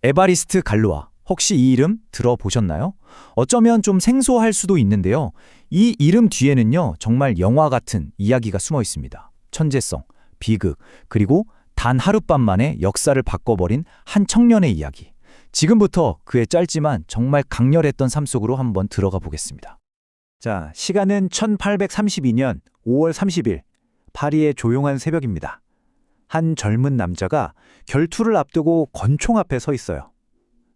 에바리스트 갈로아. 혹시 이 이름 들어보셨나요? 어쩌면 좀 생소할 수도 있는데요. 이 이름 뒤에는요, 정말 영화 같은 이야기가 숨어 있습니다. 천재성, 비극, 그리고 단 하룻밤 만에 역사를 바꿔버린 한 청년의 이야기. 지금부터 그의 짧지만 정말 강렬했던 삶 속으로 한번 들어가 보겠습니다. 자, 시간은 1832년 5월 30일, 파리의 조용한 새벽입니다. 한 젊은 남자가 결투를 앞두고 권총 앞에 서 있어요.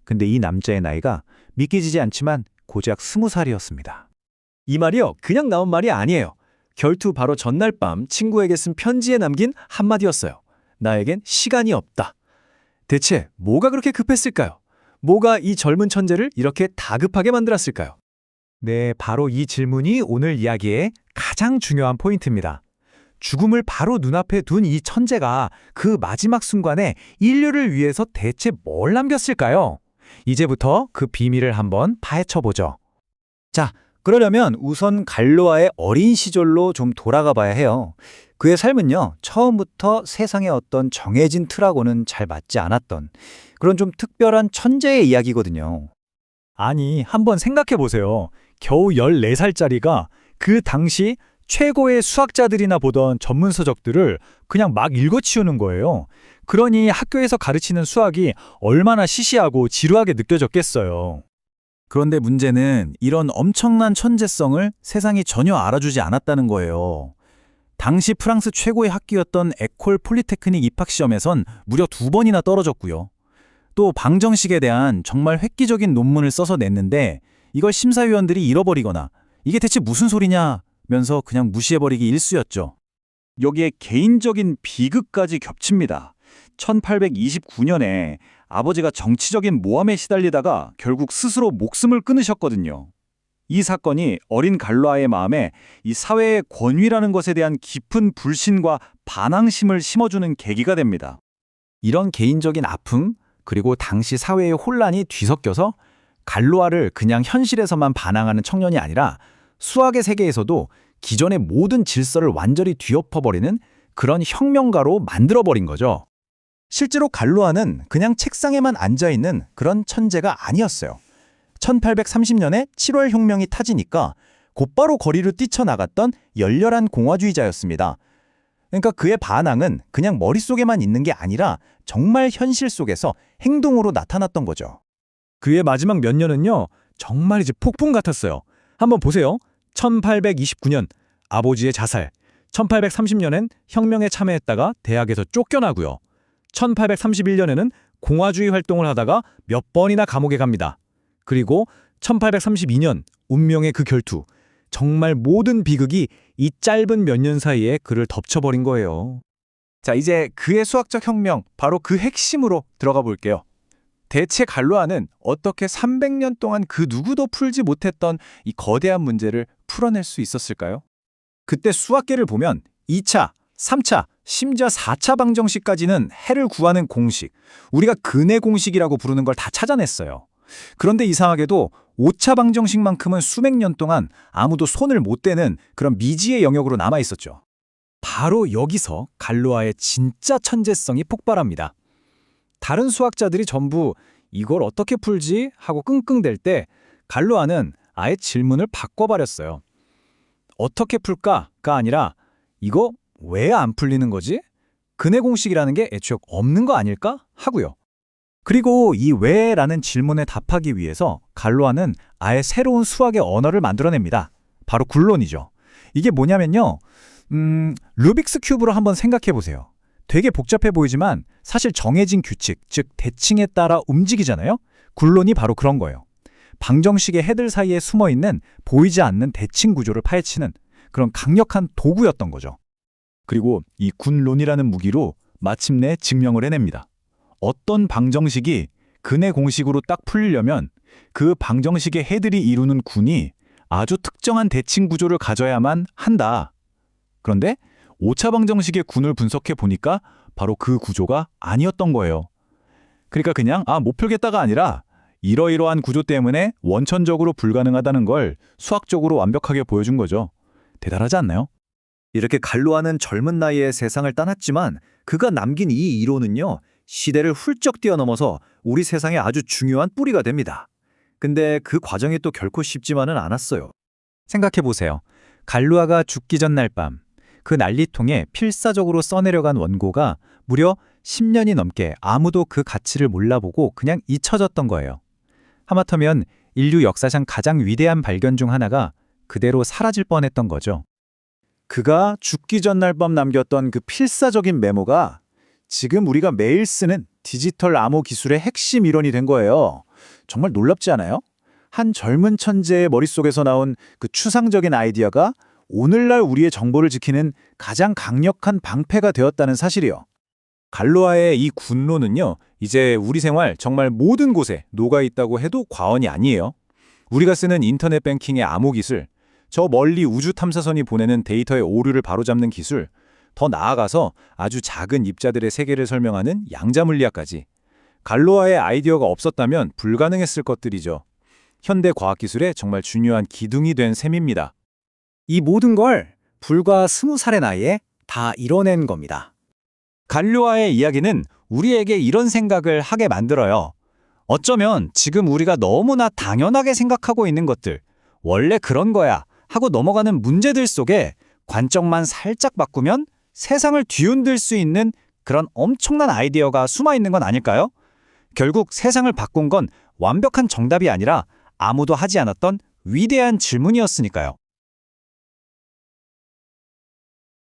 근데 이 남자의 나이가 믿기지 않지만 고작 20살이었습니다. 이 말이요, 그냥 나온 말이 아니에요. 결투 바로 전날 밤 친구에게 쓴 편지에 남긴 한마디였어요. 나에겐 시간이 없다. 대체 뭐가 그렇게 급했을까요? 뭐가 이 젊은 천재를 이렇게 다급하게 만들었을까요? 네, 바로 이 질문이 오늘 이야기의 가장 중요한 포인트입니다. 죽음을 바로 눈앞에 둔 이 천재가 그 마지막 순간에 인류를 위해서 대체 뭘 남겼을까요? 이제부터 그 비밀을 한번 파헤쳐보죠. 자, 그러려면 우선 갈로아의 어린 시절로 좀 돌아가 봐야 해요. 그의 삶은요, 처음부터 세상의 어떤 정해진 틀하고는 잘 맞지 않았던 그런 좀 특별한 천재의 이야기거든요. 아니, 한번 생각해 보세요. 겨우 14살짜리가 그 당시 최고의 수학자들이나 보던 전문 서적들을 그냥 막 읽어치우는 거예요. 그러니 학교에서 가르치는 수학이 얼마나 시시하고 지루하게 느껴졌겠어요. 그런데 문제는 이런 엄청난 천재성을 세상이 전혀 알아주지 않았다는 거예요. 당시 프랑스 최고의 학교였던 에콜 폴리테크닉 입학시험에선 무려 2번이나 떨어졌고요. 또 방정식에 대한 정말 획기적인 논문을 써서 냈는데 이걸 심사위원들이 잃어버리거나 이게 대체 무슨 소리냐면서 그냥 무시해버리기 일쑤였죠. 여기에 개인적인 비극까지 겹칩니다. 1829년에 아버지가 정치적인 모함에 시달리다가 결국 스스로 목숨을 끊으셨거든요. 이 사건이 어린 갈로아의 마음에 이 사회의 권위라는 것에 대한 깊은 불신과 반항심을 심어주는 계기가 됩니다. 이런 개인적인 아픔, 그리고 당시 사회의 혼란이 뒤섞여서 갈로아를 그냥 현실에서만 반항하는 청년이 아니라 수학의 세계에서도 기존의 모든 질서를 완전히 뒤엎어버리는 그런 혁명가로 만들어버린 거죠. 실제로 갈로아는 그냥 책상에만 앉아있는 그런 천재가 아니었어요. 1830년에 7월 혁명이 타지니까 곧바로 거리로 뛰쳐나갔던 열렬한 공화주의자였습니다. 그러니까 그의 반항은 그냥 머릿속에만 있는 게 아니라 정말 현실 속에서 행동으로 나타났던 거죠. 그의 마지막 몇 년은요, 정말 이제 폭풍 같았어요. 한번 보세요. 1829년 아버지의 자살, 1830년엔 혁명에 참여했다가 대학에서 쫓겨나고요. 1831년에는 공화주의 활동을 하다가 몇 번이나 감옥에 갑니다. 그리고 1832년 운명의 그 결투, 정말 모든 비극이 이 짧은 몇 년 사이에 그를 덮쳐버린 거예요. 자, 이제 그의 수학적 혁명, 바로 그 핵심으로 들어가 볼게요. 대체 갈로아는 어떻게 300년 동안 그 누구도 풀지 못했던 이 거대한 문제를 풀어낼 수 있었을까요? 그때 수학계를 보면 2차, 3차, 심지어 4차 방정식까지는 해를 구하는 공식, 우리가 근해 공식이라고 부르는 걸 다 찾아냈어요. 그런데 이상하게도 5차 방정식만큼은 수백 년 동안 아무도 손을 못 대는 그런 미지의 영역으로 남아있었죠. 바로 여기서 갈로아의 진짜 천재성이 폭발합니다. 다른 수학자들이 전부 이걸 어떻게 풀지 하고 끙끙댈 때 갈로아는 아예 질문을 바꿔버렸어요. 어떻게 풀까가 아니라 이거 왜 안 풀리는 거지? 근해 공식이라는 게 애초에 없는 거 아닐까? 하고요. 그리고 이 왜라는 질문에 답하기 위해서 갈로아는 아예 새로운 수학의 언어를 만들어냅니다. 바로 굴론이죠. 이게 뭐냐면요. 루빅스 큐브로 한번 생각해 보세요. 되게 복잡해 보이지만 사실 정해진 규칙, 즉 대칭에 따라 움직이잖아요. 굴론이 바로 그런 거예요. 방정식의 해들 사이에 숨어있는 보이지 않는 대칭 구조를 파헤치는 그런 강력한 도구였던 거죠. 그리고 이 굴론이라는 무기로 마침내 증명을 해냅니다. 어떤 방정식이 근해 공식으로 딱 풀리려면 그 방정식의 해들이 이루는 군이 아주 특정한 대칭 구조를 가져야만 한다. 그런데 5차 방정식의 군을 분석해 보니까 바로 그 구조가 아니었던 거예요. 그러니까 그냥 못 풀겠다가 아니라 이러이러한 구조 때문에 원천적으로 불가능하다는 걸 수학적으로 완벽하게 보여준 거죠. 대단하지 않나요? 이렇게 갈로아는 젊은 나이에 세상을 떠났지만 그가 남긴 이 이론은요, 시대를 훌쩍 뛰어넘어서 우리 세상에 아주 중요한 뿌리가 됩니다. 근데 그 과정이 또 결코 쉽지만은 않았어요. 생각해보세요. 갈루아가 죽기 전 날 밤, 그 난리통에 필사적으로 써내려간 원고가 무려 10년이 넘게 아무도 그 가치를 몰라보고 그냥 잊혀졌던 거예요. 하마터면 인류 역사상 가장 위대한 발견 중 하나가 그대로 사라질 뻔했던 거죠. 그가 죽기 전날 밤 남겼던 그 필사적인 메모가 지금 우리가 매일 쓰는 디지털 암호 기술의 핵심 이론이 된 거예요. 정말 놀랍지 않아요? 한 젊은 천재의 머릿속에서 나온 그 추상적인 아이디어가 오늘날 우리의 정보를 지키는 가장 강력한 방패가 되었다는 사실이요. 갈로아의 이 군론은요, 이제 우리 생활 정말 모든 곳에 녹아있다고 해도 과언이 아니에요. 우리가 쓰는 인터넷 뱅킹의 암호 기술, 저 멀리 우주 탐사선이 보내는 데이터의 오류를 바로잡는 기술, 더 나아가서 아주 작은 입자들의 세계를 설명하는 양자 물리학까지. 갈로아의 아이디어가 없었다면 불가능했을 것들이죠. 현대 과학기술의 정말 중요한 기둥이 된 셈입니다. 이 모든 걸 불과 20살의 나이에 다 이뤄낸 겁니다. 갈루아의 이야기는 우리에게 이런 생각을 하게 만들어요. 어쩌면 지금 우리가 너무나 당연하게 생각하고 있는 것들, 원래 그런 거야 하고 넘어가는 문제들 속에 관점만 살짝 바꾸면 세상을 뒤흔들 수 있는 그런 엄청난 아이디어가 숨어 있는 건 아닐까요? 결국 세상을 바꾼 건 완벽한 정답이 아니라 아무도 하지 않았던 위대한 질문이었으니까요.